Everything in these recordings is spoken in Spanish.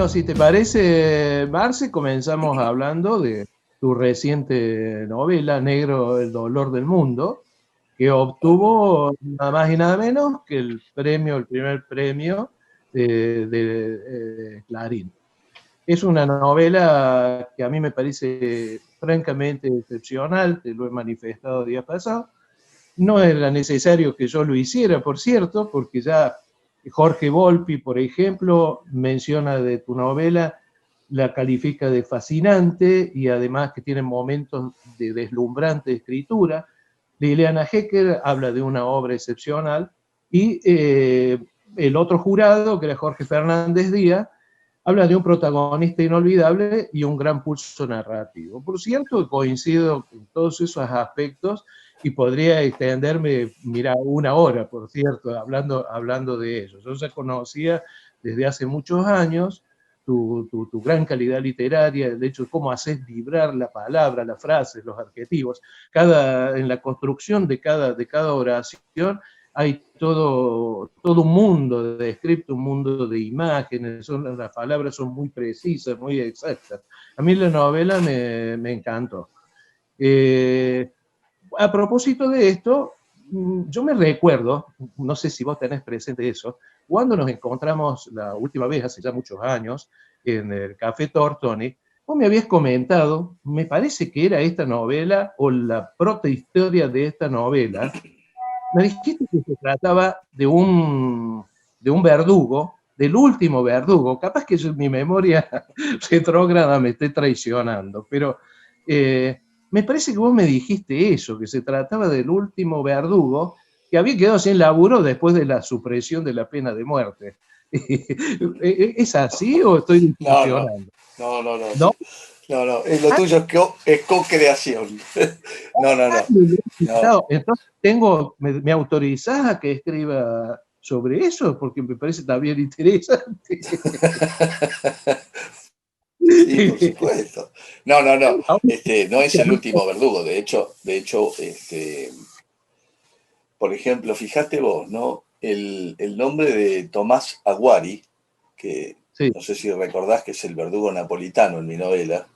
Bueno, si te parece, Marce, comenzamos hablando de tu reciente novela, Negro, el dolor del mundo, que obtuvo nada más y nada menos que el primer premio de Clarín. Es una novela que a mí me parece francamente excepcional, te lo he manifestado días pasados. No era necesario que yo lo hiciera, por cierto, porque ya Jorge Volpi, por ejemplo, menciona de tu novela, la califica de fascinante y además que tiene momentos de deslumbrante escritura. Liliana Hecker habla de una obra excepcional y el otro jurado, que era Jorge Fernández Díaz, habla de un protagonista inolvidable y un gran pulso narrativo. Por cierto, coincido en todos esos aspectos y podría extenderme, mira, una hora, por cierto, hablando de ello. Yo ya conocía desde hace muchos años tu gran calidad literaria, el hecho de cómo haces vibrar la palabra, las frases, los adjetivos. En la construcción de cada oración hay todo un mundo de descripto, un mundo de imágenes, las palabras son muy precisas, muy exactas. A mí la novela me encantó. A propósito de esto, yo me recuerdo, no sé si vos tenés presente eso, cuando nos encontramos la última vez, hace ya muchos años, en el Café Tortoni, vos me habías comentado, me parece que era esta novela o la protohistoria de esta novela, me dijiste que se trataba de un verdugo, del último verdugo, capaz que mi memoria retrógrada me esté traicionando, pero me parece que vos me dijiste eso, que se trataba del último verdugo que había quedado sin laburo después de la supresión de la pena de muerte. ¿Es así o estoy No, no, distorsionando? no, no, no, ¿No? no, no, es lo Ah, tuyo, es co-creación. No, no, no, no. entonces ¿me autorizás a que escriba sobre eso? Porque me parece también interesante. Sí, por supuesto. No, no, no. No es el último verdugo. Por ejemplo, fíjate vos, ¿no? El nombre de Tomás Aguari, que Sí, no sé si recordás que es el verdugo napolitano en mi novela.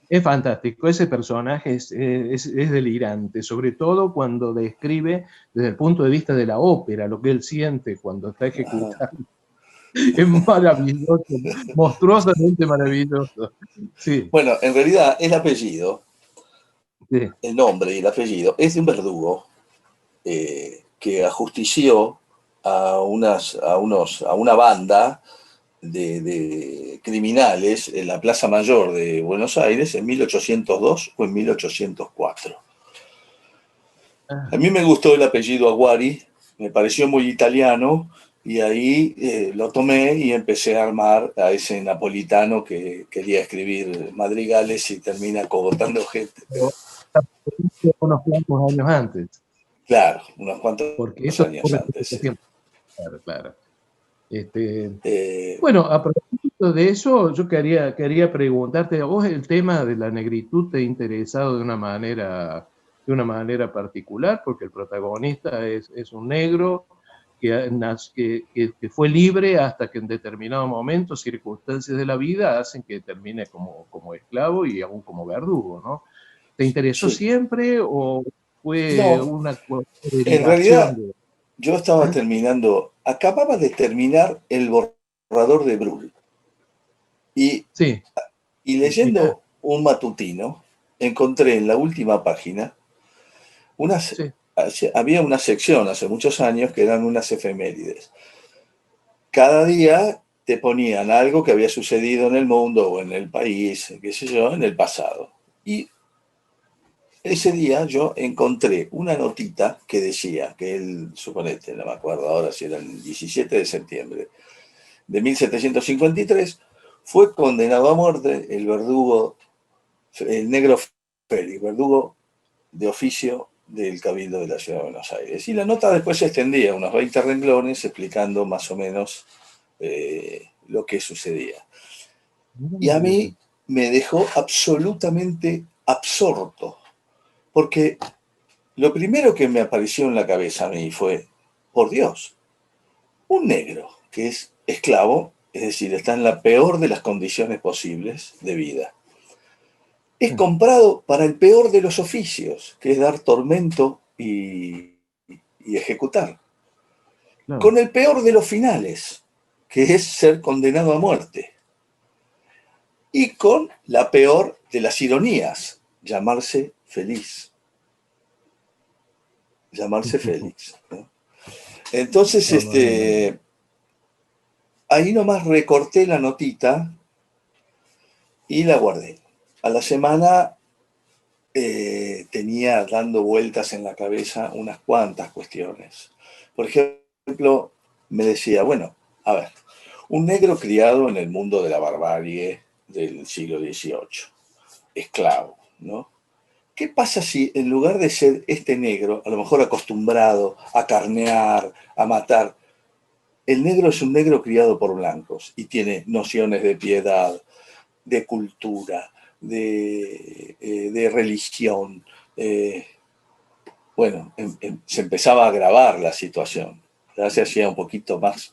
es fantástico. Ese personaje es delirante, sobre todo cuando describe desde el punto de vista de la ópera lo que él siente cuando está Ajá. ejecutando. Es maravilloso, monstruosamente maravilloso. Sí, Bueno, en realidad el apellido, sí. el nombre y el apellido es de un verdugo que ajustició a una banda de criminales en la Plaza Mayor de Buenos Aires en 1802 o en 1804. A Ah, mí me gustó el apellido Aguari, me pareció muy italiano y ahí lo tomé y empecé a armar a ese napolitano que quería escribir madrigales y termina cogotando gente. pero unos cuantos años antes, Claro, unos cuantos porque esto años ocurre antes. Sí. siempre. Claro, claro. Este, Eh, bueno, a propósito de eso, yo quería preguntarte, ¿a vos el tema de la negritud te ha interesado de una manera particular? Porque el protagonista es un negro que fue libre hasta que en determinado momento, circunstancias de la vida, hacen que termine como esclavo y aún como verdugo, ¿no? ¿Te interesó sí, siempre o fue no, una en derivación realidad de... yo estaba ¿Ah? terminando, acababa de terminar el borrador de Brühl y, Sí, y mira, leyendo un matutino encontré en la última página unas, sí. había una sección hace muchos años que eran unas efemérides. Cada día te ponían algo que había sucedido en el mundo o en el país, qué sé yo, en el pasado. Y ese día yo encontré una notita que decía que él, suponete, no me acuerdo ahora si era el 17 de septiembre de 1753, fue condenado a muerte el verdugo, el negro Félix, verdugo de oficio del Cabildo de la Ciudad de Buenos Aires. Y la nota después se extendía unos 20 renglones explicando más o menos lo que sucedía. Y a mí me dejó absolutamente absorto, porque lo primero que me apareció en la cabeza a mí fue, por Dios, un negro que es esclavo es decir, está en la peor de las condiciones posibles de vida. Es comprado para el peor de los oficios, que es dar tormento y ejecutar. Claro. Con el peor de los finales, que es ser condenado a muerte. Y con la peor de las ironías, llamarse feliz. Llamarse Félix, ¿no? Entonces, ahí nomás recorté la notita y la guardé. A la semana tenía dando vueltas en la cabeza unas cuantas cuestiones. Por ejemplo, me decía, bueno, a ver, un negro criado en el mundo de la barbarie del siglo XVIII, esclavo, ¿no? ¿Qué pasa si en lugar de ser este negro, a lo mejor acostumbrado a carnear, a matar, el negro es un negro criado por blancos y tiene nociones de piedad, de cultura, de religión? Bueno, se empezaba a agravar la situación, ya se hacía un poquito más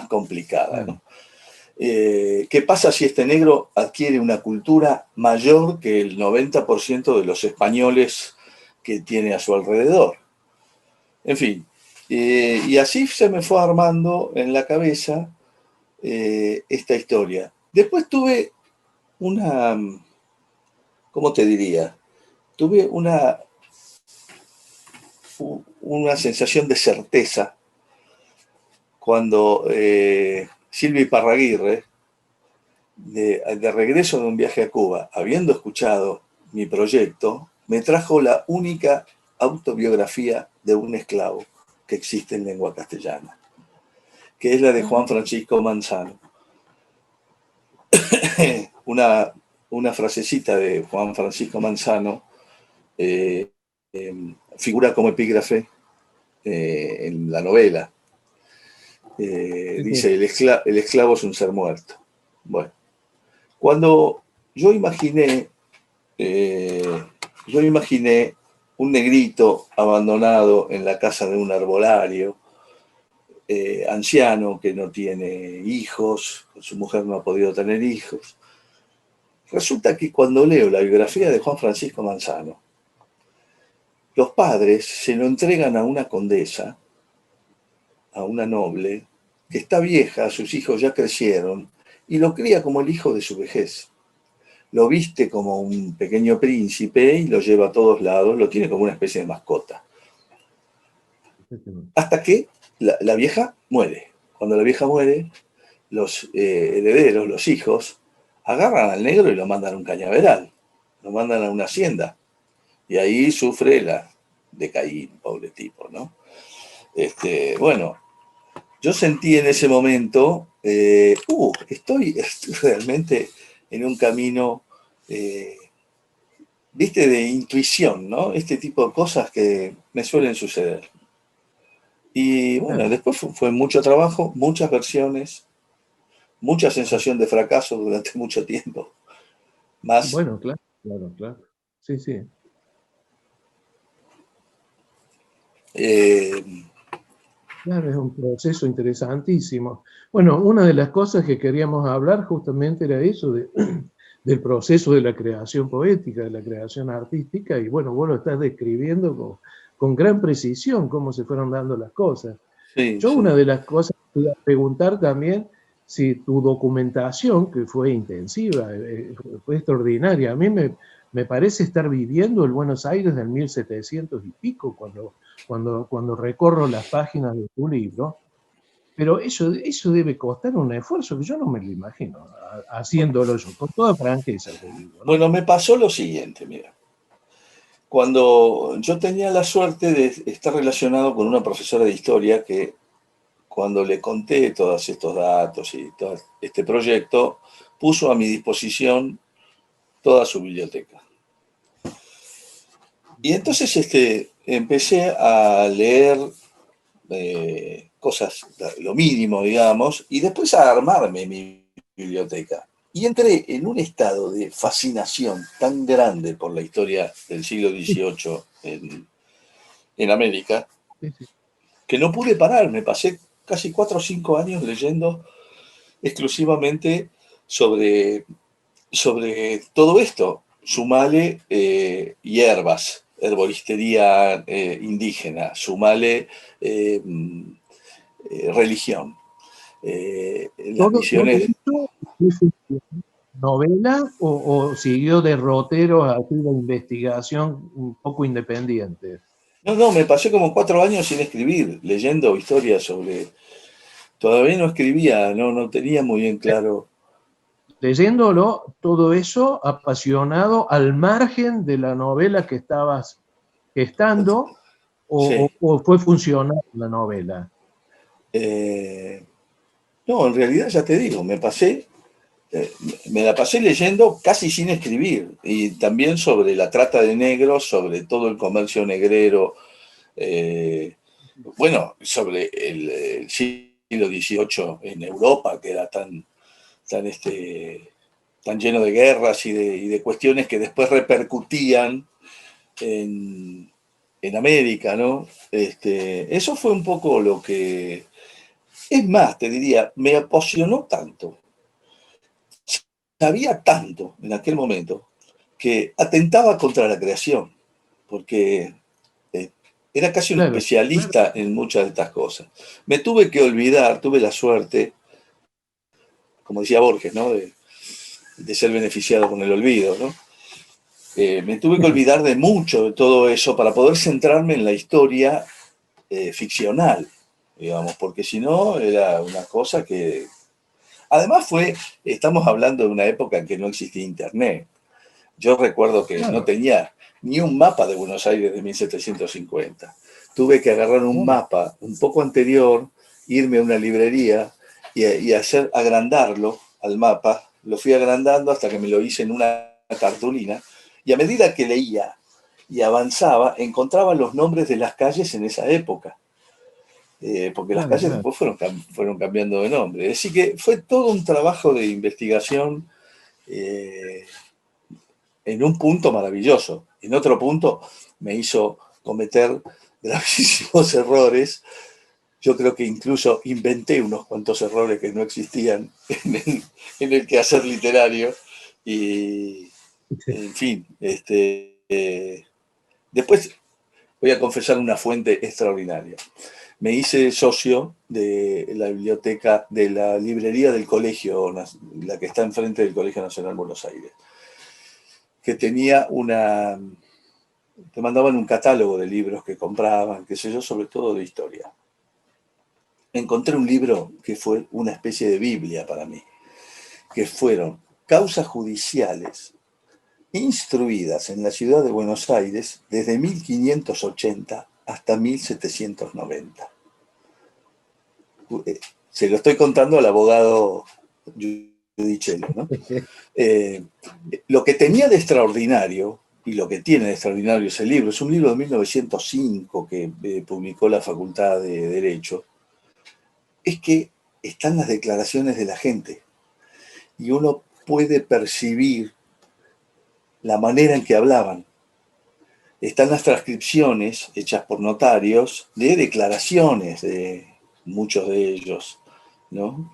complicada, ¿no? ¿Qué pasa si este negro adquiere una cultura mayor que el 90% de los españoles que tiene a su alrededor? En fin, y así se me fue armando en la cabeza esta historia. Después tuve una, ¿cómo te diría? Tuve una sensación de certeza cuando Silvia Iparraguirre, de regreso de un viaje a Cuba, habiendo escuchado mi proyecto, me trajo la única autobiografía de un esclavo que existe en lengua castellana, que es la de Juan Francisco Manzano. una frasecita de Juan Francisco Manzano figura como epígrafe en la novela. Dice, el esclavo es un ser muerto. Bueno, cuando yo imaginé un negrito abandonado en la casa de un arbolario, anciano que no tiene hijos, su mujer no ha podido tener hijos. Resulta que cuando leo la biografía de Juan Francisco Manzano, los padres se lo entregan a una condesa, a una noble, que está vieja, sus hijos ya crecieron, y lo cría como el hijo de su vejez. Lo viste como un pequeño príncipe y lo lleva a todos lados, lo tiene como una especie de mascota. Hasta que la vieja muere. Cuando la vieja muere, los herederos, los hijos, agarran al negro y lo mandan a un cañaveral, lo mandan a una hacienda. Y ahí sufre la de Caín, pobre tipo, ¿no? Bueno, yo sentí en ese momento, estoy realmente en un camino, viste, de intuición, ¿no? Este tipo de cosas que me suelen suceder. Y bueno, después fue mucho trabajo, muchas versiones, mucha sensación de fracaso durante mucho tiempo. Más. Bueno, claro, claro, claro. Sí, sí. Claro, es un proceso interesantísimo. Bueno, una de las cosas que queríamos hablar justamente era eso, del proceso de la creación poética, de la creación artística, y bueno, vos lo estás describiendo con gran precisión cómo se fueron dando las cosas. Sí, Yo sí. una de las cosas que iba a preguntar también, si tu documentación, que fue intensiva, fue extraordinaria, a mí me parece estar viviendo el Buenos Aires del 1700 y pico, cuando recorro las páginas de tu libro, pero eso debe costar un esfuerzo que yo no me lo imagino, haciéndolo yo, con toda franqueza te digo, ¿no? Bueno, me pasó lo siguiente, mira. Cuando yo tenía la suerte de estar relacionado con una profesora de historia que cuando le conté todos estos datos y todo este proyecto, puso a mi disposición toda su biblioteca. Y entonces empecé a leer cosas, lo mínimo, digamos, y después a armarme mi biblioteca. Y entré en un estado de fascinación tan grande por la historia del siglo XVIII en América, Sí, sí. que no pude parar. Me pasé casi 4 o 5 años leyendo exclusivamente sobre todo esto. Sumale hierbas, herboristería indígena, sumale religión. Las Todo misiones. esto es novela o siguió derroteros así de investigación un poco independiente. No, no, me pasé como 4 años sin escribir, leyendo historias sobre. Todavía no escribía, no tenía muy bien claro. Leyéndolo, todo eso apasionado al margen de la novela que estabas gestando Sí. o fue funcional la novela. Eh, no, en realidad ya te digo, eh, me la pasé leyendo casi sin escribir, y también sobre la trata de negros, sobre todo el comercio negrero, eh, bueno, sobre el siglo XVIII en Europa, que era tan lleno de guerras y de cuestiones que después repercutían en, en América, ¿no? Eso fue un poco lo que. Es más, te diría, me apasionó tanto, sabía tanto en aquel momento, que atentaba contra la creación, porque eh, era casi un Claro, especialista en muchas de estas cosas. Me tuve que olvidar, tuve la suerte, como decía Borges, ¿no? de ser beneficiado con el olvido, ¿no? Me tuve que olvidar de mucho de todo eso para poder centrarme en la historia ficcional, digamos, porque si no era una cosa que. Además estamos hablando de una época en que no existía Internet. Yo recuerdo que no claro, tenía ni un mapa de Buenos Aires de 1750. Tuve que agarrar un claro. mapa un poco anterior, irme a una librería y agrandarlo al mapa. Lo fui agrandando hasta que me lo hice en una cartulina. Y a medida que leía y avanzaba, encontraba los nombres de las calles en esa época. Porque las Claro, calles claro. después fueron cambiando de nombre. Así que fue todo un trabajo de investigación eh, en un punto maravilloso. En otro punto me hizo cometer gravísimos errores. Yo creo que incluso inventé unos cuantos errores que no existían en el quehacer literario. Y, en fin, después voy a confesar una fuente extraordinaria. Me hice socio de la biblioteca, de la librería del colegio, la que está enfrente del Colegio Nacional Buenos Aires, que te mandaban un catálogo de libros que compraban, qué sé yo, sobre todo de historia. Encontré un libro que fue una especie de Biblia para mí, que fueron causas judiciales instruidas en la ciudad de Buenos Aires desde 1580 hasta 1790. Se lo estoy contando al abogado Giudicello, ¿no? Eh, lo que tenía de extraordinario, y lo que tiene de extraordinario ese libro, es un libro de 1905 que publicó la Facultad de Derecho, es que están las declaraciones de la gente y uno puede percibir la manera en que hablaban. Están las transcripciones hechas por notarios de declaraciones de muchos de ellos, ¿no?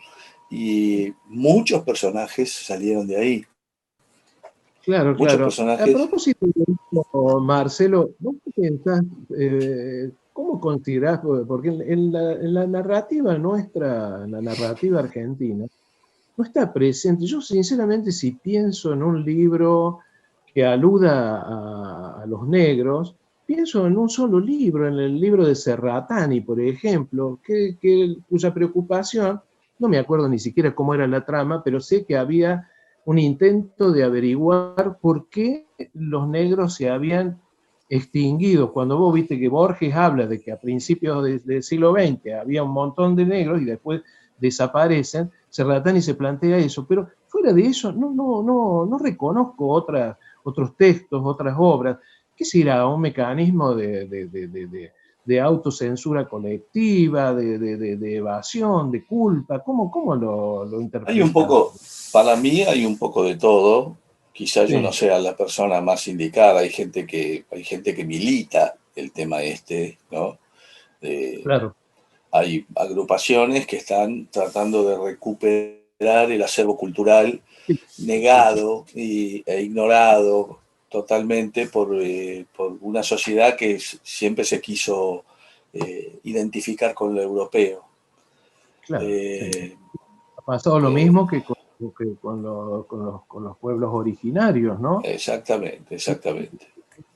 Y muchos personajes salieron de ahí. Claro, Muchos claro. A personajes. propósito de esto, Marcelo, ¿vos qué pensás, cómo considerás, porque en la narrativa nuestra, en la narrativa argentina, no está presente? Yo sinceramente si pienso en un libro que aluda a los negros, pienso en un solo libro, en el libro de Serratani, por ejemplo, cuya preocupación, no me acuerdo ni siquiera cómo era la trama, pero sé que había un intento de averiguar por qué los negros se habían extinguido. Cuando vos viste que Borges habla de que a principios del siglo XX había un montón de negros y después desaparecen, Serratani se plantea eso, pero fuera de eso no reconozco otros textos, otras obras. ¿Qué será? ¿Un mecanismo de autocensura colectiva, de evasión, de culpa? ¿Cómo lo Hay un interpretas? poco, para mí hay un poco de todo. Quizás yo no Sí, sea la persona más indicada. Hay gente que milita el tema ¿no? Eh, claro. Hay agrupaciones que están tratando de recuperar el acervo cultural negado e ignorado totalmente por una sociedad que siempre se quiso identificar con lo europeo. Claro, sí. Ha pasado lo mismo que con los pueblos originarios, ¿no? Exactamente, exactamente.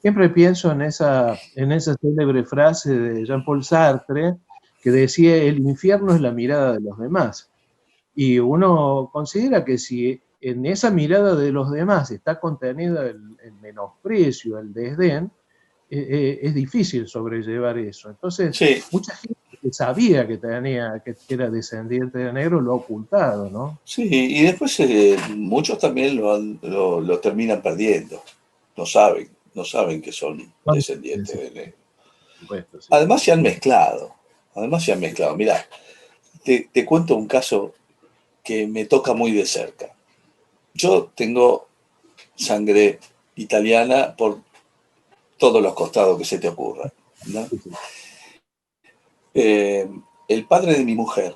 Siempre pienso en esa célebre frase de Jean-Paul Sartre que decía: el infierno es la mirada de los demás. Y uno considera que si en esa mirada de los demás está contenida el menosprecio, el desdén, es difícil sobrellevar eso. Entonces, Sí, mucha gente que sabía que era descendiente de negro lo ha ocultado, ¿no? sí, y después muchos también lo terminan perdiendo. No saben que son Bueno, descendientes sí, de negro. por supuesto, sí. Además se han mezclado. Además se han mezclado. Mirá, te cuento un caso que me toca muy de cerca. Yo tengo sangre italiana por todos los costados que se te ocurran, ¿no? Sí, sí. Eh, el padre de mi mujer,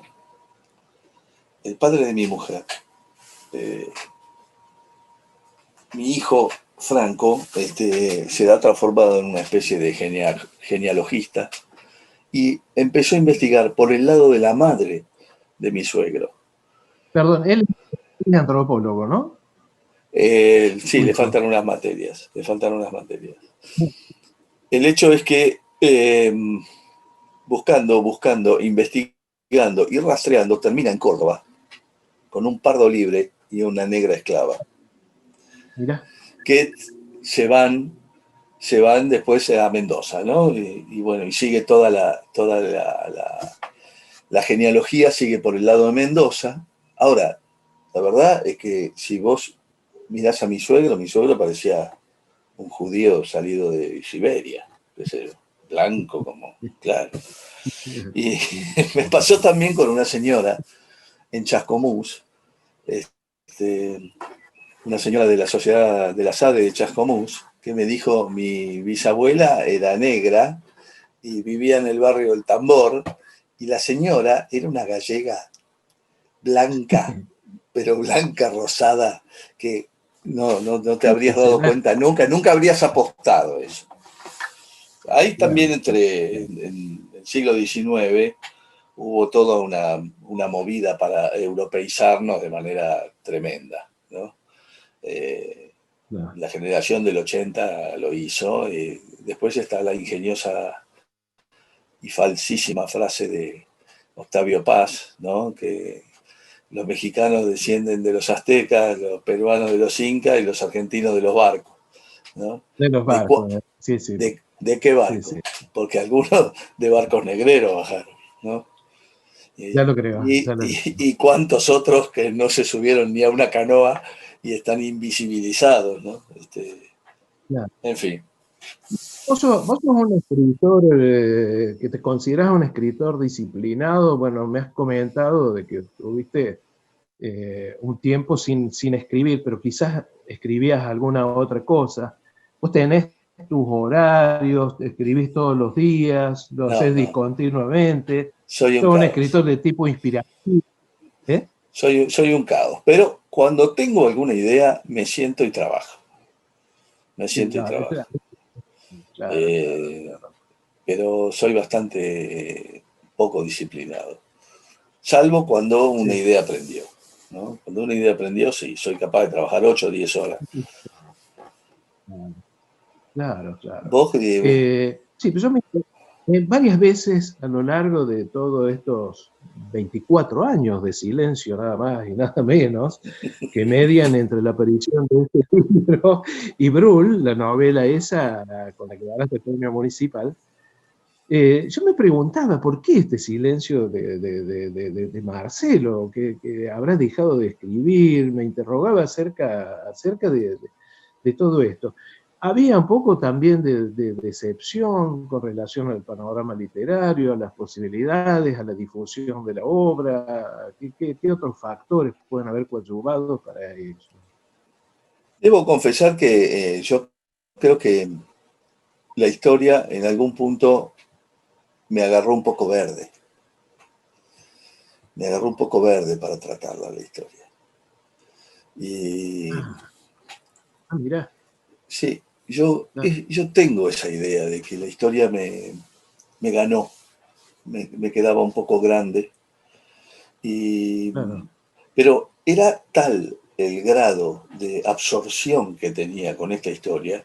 el padre de mi mujer, eh, mi hijo Franco, se ha transformado en una especie de genealogista y empezó a investigar por el lado de la madre de mi suegro. Perdón, él es antropólogo, ¿no? Sí, Tu le hijo. faltan unas materias, le faltan unas materias. El hecho es que buscando, investigando y rastreando, termina en Córdoba, con un pardo libre y una negra esclava, Mirá. que se van, se van después a Mendoza, ¿no? Y bueno, y sigue la genealogía, sigue por el lado de Mendoza. Ahora, la verdad es que si vos mirás a mi suegro parecía un judío salido de Siberia, blanco como, claro. Y me pasó también con una señora en Chascomús, este, una señora de la sociedad de la SADE de Chascomús, que me dijo, mi bisabuela era negra y vivía en el barrio del Tambor, y la señora era una gallega blanca, pero blanca rosada, que no te habrías dado cuenta nunca, nunca habrías apostado eso. Ahí también en el siglo XIX hubo toda una movida para europeizarnos de manera tremenda, ¿no? La generación del 80 lo hizo, y después está la ingeniosa y falsísima frase de Octavio Paz, ¿no? Que los mexicanos descienden de los aztecas, los peruanos de los incas y los argentinos de los barcos, ¿no? De los ¿De, barcos, sí, sí. de qué Sí, barco? sí. Porque algunos de barcos negreros bajaron, ¿no? Ya lo creo, ya lo creo. Y cuántos otros que no se subieron ni a una canoa y están invisibilizados, ¿no? Claro. En fin. Vos sos un escritor que te considerás un escritor disciplinado. Bueno, me has comentado de que tuviste un tiempo sin escribir, pero quizás escribías alguna otra cosa. Vos tenés tus horarios, escribís todos los días, lo haces No. discontinuamente. Soy un Sos un caos. escritor de tipo inspirativo. ¿Eh? Soy un caos. Pero cuando tengo alguna idea, me siento y trabajo. Me siento y Claro, trabajo. claro, claro, Eh, claro. pero soy bastante poco disciplinado. Salvo cuando una Sí. idea aprendió, ¿no? Cuando una idea aprendió, sí, soy capaz de trabajar 8 o 10 horas. Claro, claro. Vos, Sí, pero yo varias veces a lo largo de todos estos 24 años de silencio, nada más y nada menos, que median entre la aparición de este libro y Brul, la novela esa con la que ganaste el premio municipal, yo me preguntaba por qué este silencio de Marcelo, que habrá dejado de escribir, me interrogaba acerca de todo esto. Había un poco también de decepción con relación al panorama literario, a las posibilidades, a la difusión de la obra. ¿Qué otros factores pueden haber coadyuvado para eso? debo confesar que yo creo que la historia en algún punto me agarró un poco verde. Me agarró un poco verde para tratarla la historia. Y Mira. sí, yo tengo esa idea de que la historia me ganó, me quedaba un poco grande. Y, Claro. pero era tal el grado de absorción que tenía con esta historia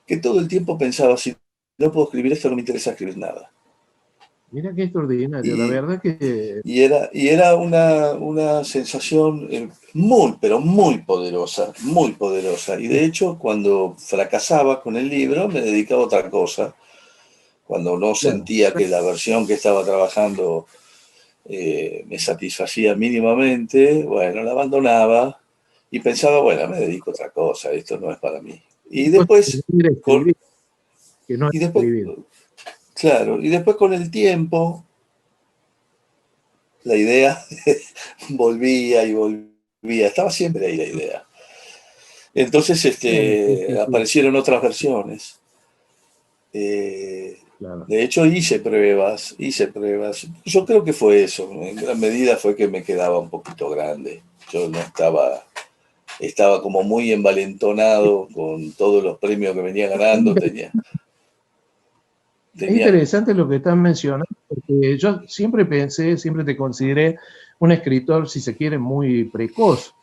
que todo el tiempo pensaba, si no puedo escribir esto, no me interesa escribir nada. Mira qué extraordinario, la Y, verdad que y era una sensación muy, pero muy poderosa, muy poderosa. Y de hecho, cuando fracasaba con el libro, me dedicaba a otra cosa. Cuando no claro, sentía que la versión que estaba trabajando me satisfacía mínimamente, bueno, la abandonaba y pensaba, bueno, me dedico a otra cosa, esto no es para mí. Y después, ir a con, escribir, que no es y después, escribir. claro, y después con el tiempo, la idea volvía y volvía, estaba siempre ahí la idea. Entonces Sí, sí, sí, aparecieron otras versiones. Eh, claro. de hecho, hice pruebas, hice pruebas. Yo creo que fue eso, en gran medida fue que me quedaba un poquito grande. Yo no estaba como muy envalentonado con todos los premios que venía ganando. Es Tenía, interesante lo que estás mencionando, porque yo siempre pensé, siempre te consideré un escritor, si se quiere, muy precoz,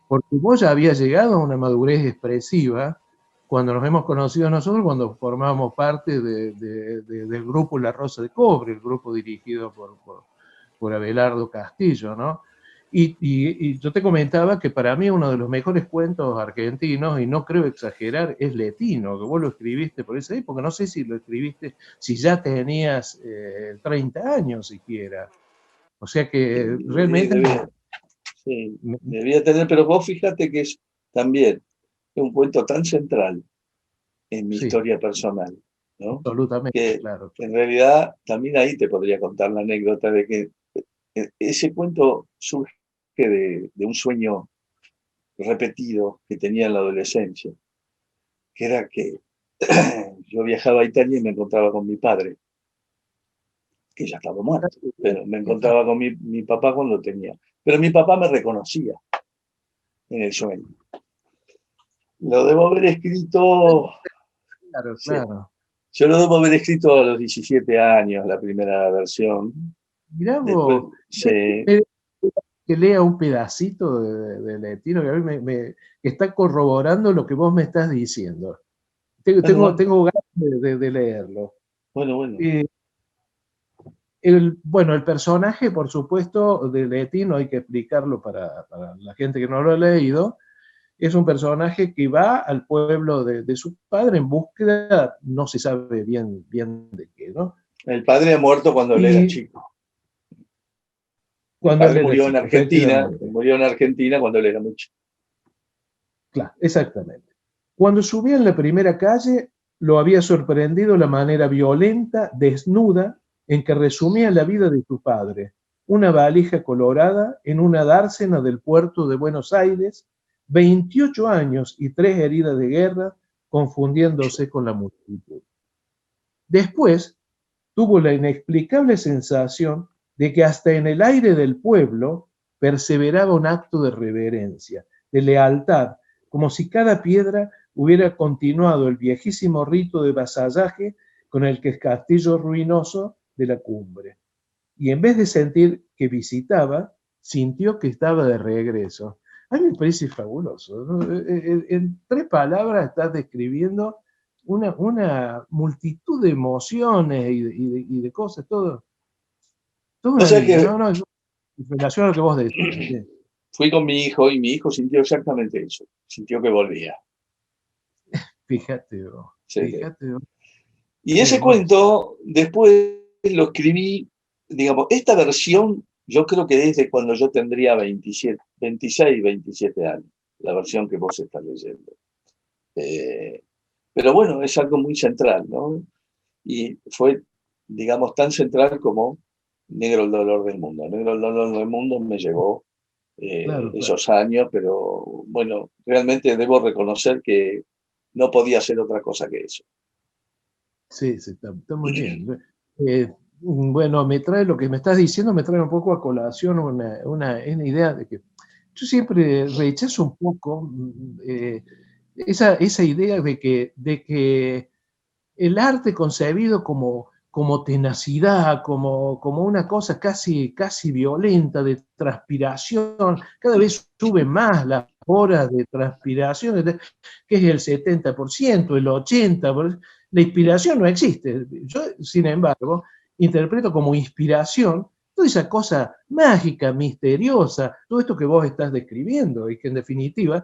porque vos ya habías llegado a una madurez expresiva cuando nos hemos conocido nosotros, cuando formábamos parte del grupo La Rosa de Cobre, el grupo dirigido por Abelardo Castillo, ¿no? Y yo te comentaba que para mí uno de los mejores cuentos argentinos, y no creo exagerar, es Letino, que vos lo escribiste por esa época, no sé si lo escribiste, si ya tenías 30 años siquiera. O sea que realmente debía, sí, me, debía tener, pero vos fíjate que es también un cuento tan central en mi sí, historia personal, ¿no? absolutamente, Que claro. en realidad también ahí te podría contar la anécdota de que ese cuento surge de un sueño repetido que tenía en la adolescencia, que era que yo viajaba a Italia y me encontraba con mi padre, que ya estaba muerto, pero me encontraba con mi papá cuando tenía. Pero mi papá me reconocía en el sueño. Lo debo haber escrito, Claro, sí, claro. yo lo debo haber escrito a los 17 años, la primera versión. Mirá Después, vos, sí, me- que lea un pedacito de Letino que a mí que está corroborando lo que vos me estás diciendo. bueno, bueno, Tengo ganas de leerlo. bueno, bueno. Eh, bueno, el personaje, por supuesto, de Leti, no hay que explicarlo para la gente que no lo ha leído, es un personaje que va al pueblo de su padre en búsqueda, no se sabe bien de qué, ¿no? El padre ha muerto cuando él era Y chico. El cuando él padre era murió en chico, Argentina, efectivamente. murió en Argentina cuando él era muy chico. Claro, exactamente. Cuando subía en la primera calle, lo había sorprendido la manera violenta, desnuda, en que resumía la vida de su padre. Una valija colorada en una dársena del puerto de Buenos Aires, 28 años y 3 heridas de guerra, confundiéndose con la multitud. Después tuvo la inexplicable sensación de que hasta en el aire del pueblo perseveraba un acto de reverencia, de lealtad, como si cada piedra hubiera continuado el viejísimo rito de vasallaje con el que el castillo ruinoso de la cumbre. Y en vez de sentir que visitaba, sintió que estaba de regreso. A mí me parece fabuloso, ¿no? En 3 palabras estás describiendo una multitud de emociones y de cosas, toda O una sea vida. que No, en relación a lo que vos decías. Sí. fui con mi hijo y mi hijo sintió exactamente eso. Sintió que volvía. Fíjate vos, Sí, sí. fíjate vos, Y qué ese hermoso. cuento después lo escribí, digamos, esta versión yo creo que es de cuando yo tendría 27, 26, 27 años, la versión que vos estás leyendo. Eh, pero bueno, es algo muy central, ¿no? Y fue, digamos, tan central como Negro el dolor del mundo. Negro el dolor del mundo me llevó Claro, claro. esos años, pero bueno, realmente debo reconocer que no podía hacer otra cosa que eso. Sí, sí, está muy bien. Bueno, me trae lo que me estás diciendo, me trae un poco a colación una idea de que yo siempre rechazo un poco esa idea de que el arte concebido como tenacidad, como una cosa casi violenta de transpiración, cada vez sube más las horas de transpiración, que es el 70%, el 80%, la inspiración no existe. Yo, sin embargo, interpreto como inspiración toda esa cosa mágica, misteriosa, todo esto que vos estás describiendo y que en definitiva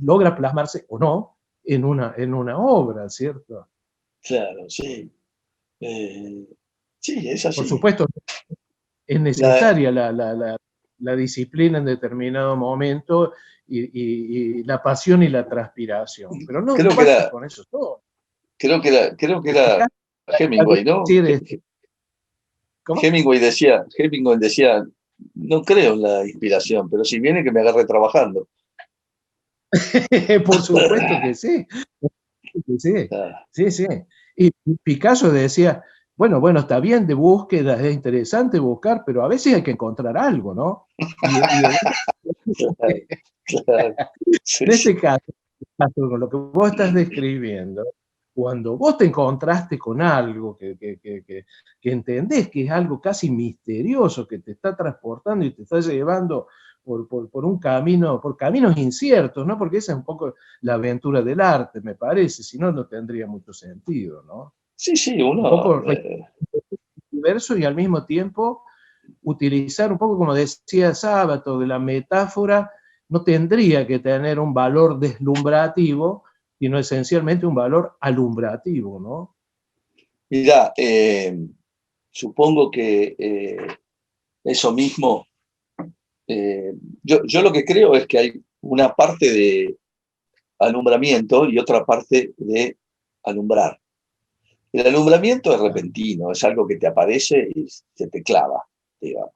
logra plasmarse o no en una obra, ¿cierto? Claro, sí. Sí, es Por así. supuesto, es La- necesaria la disciplina en determinado momento y la pasión y la transpiración, pero no creo que basta era, con eso todo. creo que En este era caso, algo Hemingway, ¿no? decir, ¿cómo? Hemingway decía, no creo en la inspiración, pero si viene que me agarre trabajando. Por supuesto que sí, que sí, Ah, sí, sí. Y Picasso decía, bueno, está bien de búsqueda, es interesante buscar, pero a veces hay que encontrar algo, ¿no? Y en claro, claro. Sí, en sí. este caso, con lo que vos estás describiendo, cuando vos te encontraste con algo que entendés que es algo casi misterioso, que te está transportando y te está llevando por un camino, por caminos inciertos, ¿no? Porque esa es un poco la aventura del arte, me parece, si no, no tendría mucho sentido, ¿no? Sí, sí, Un uno, poco diverso y al mismo tiempo utilizar un poco, como decía Sábato, de la metáfora, no tendría que tener un valor deslumbrativo, sino esencialmente un valor alumbrativo, ¿no? mira, supongo que eso mismo, yo lo que creo es que hay una parte de alumbramiento y otra parte de alumbrar. El alumbramiento es Claro, repentino, es algo que te aparece y se te clava, digamos,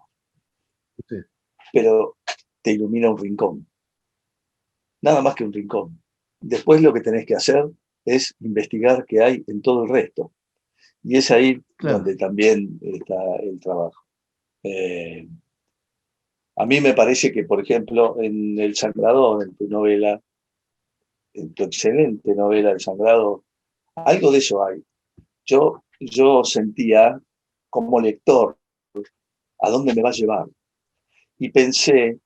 sí, pero te ilumina un rincón, nada más que un rincón. Después lo que tenés que hacer es investigar qué hay en todo el resto. Y es ahí claro, donde también está el trabajo. Eh, a mí me parece que, por ejemplo, en El Sangrado, en tu novela, en tu excelente novela El Sangrado, algo de eso hay. Yo sentía como lector a dónde me va a llevar. Y pensé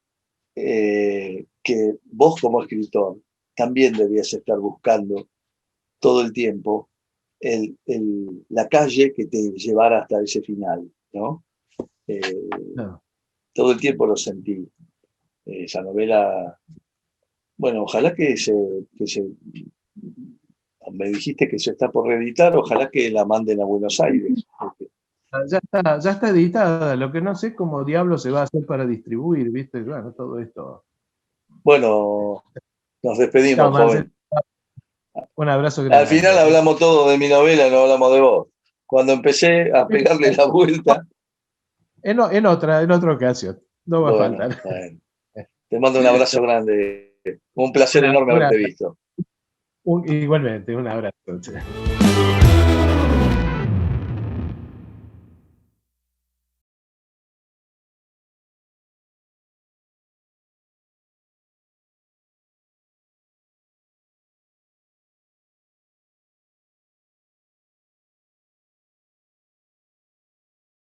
que vos como escritor también debías estar buscando todo el tiempo la calle que te llevara hasta ese final, ¿no? Eh, claro. todo el tiempo lo sentí. Esa novela, bueno, ojalá me dijiste que se está por reeditar, ojalá que la manden a Buenos Aires. Ya está editada, lo que no sé cómo diablo se va a hacer para distribuir, ¿viste? Bueno, todo esto. Bueno, nos Chao, despedimos, Marcelo, joven. un abrazo Al final grande. hablamos todo de mi novela, no hablamos de vos. Cuando empecé a pegarle la vuelta, En otra ocasión, no va a bueno, faltar. bueno, te mando un abrazo grande. Un placer enorme haberte Abrazo. visto. Igualmente, un abrazo.